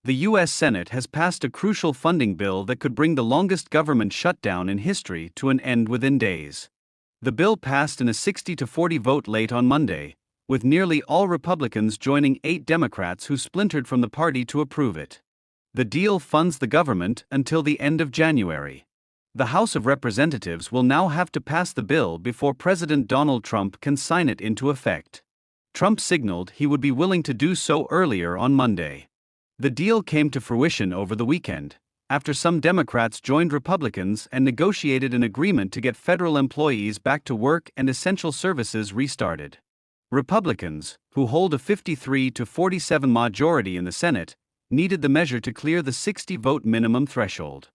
The U.S. Senate has passed a crucial funding bill that could bring the longest government shutdown in history to an end within days. The bill passed in a 60-40 vote late on Monday, with nearly all Republicans joining 8 Democrats who splintered from the party to approve it. The deal funds the government until the end of January. The House of Representatives will now have to pass the bill before President Donald Trump can sign it into effect. Trump signaled he would be willing to do so earlier on Monday. The deal came to fruition over the weekend, after some Democrats joined Republicans and negotiated an agreement to get federal employees back to work and essential services restarted. Republicans, who hold a 53-47 majority in the Senate, needed the measure to clear the 60-vote minimum threshold.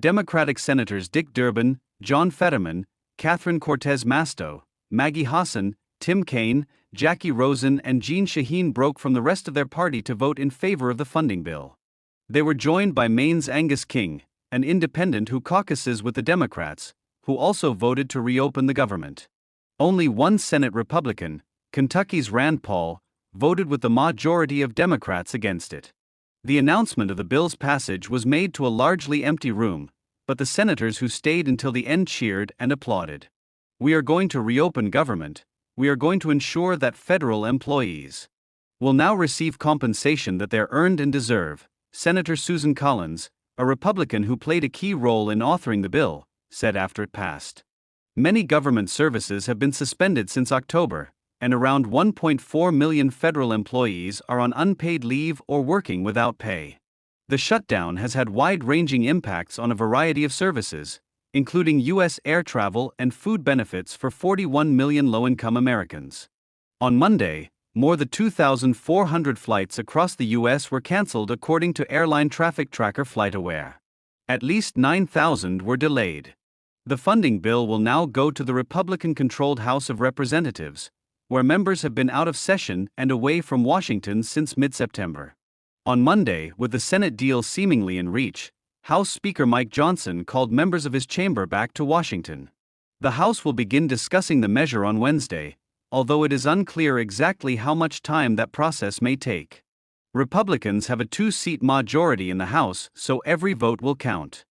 Democratic Senators Dick Durbin, John Fetterman, Catherine Cortez Masto, Maggie Hassan, Tim Kaine, Jackie Rosen and Jeanne Shaheen broke from the rest of their party to vote in favor of the funding bill. They were joined by Maine's Angus King, an independent who caucuses with the Democrats, who also voted to reopen the government. Only one Senate Republican, Kentucky's Rand Paul, voted with the majority of Democrats against it. The announcement of the bill's passage was made to a largely empty room, but the senators who stayed until the end cheered and applauded. "We are going to reopen government. We are going to ensure that federal employees will now receive compensation that they're earned and deserve," Senator Susan Collins, a Republican who played a key role in authoring the bill, said after it passed. Many government services have been suspended since October, and around 1.4 million federal employees are on unpaid leave or working without pay. The shutdown has had wide-ranging impacts on a variety of services, including U.S. air travel and food benefits for 41 million low-income Americans. On Monday, more than 2,400 flights across the U.S. were canceled according to airline traffic tracker FlightAware. At least 9,000 were delayed. The funding bill will now go to the Republican-controlled House of Representatives, where members have been out of session and away from Washington since mid-September. On Monday, with the Senate deal seemingly in reach, House Speaker Mike Johnson called members of his chamber back to Washington. The House will begin discussing the measure on Wednesday, although it is unclear exactly how much time that process may take. Republicans have a 2-seat majority in the House, so every vote will count.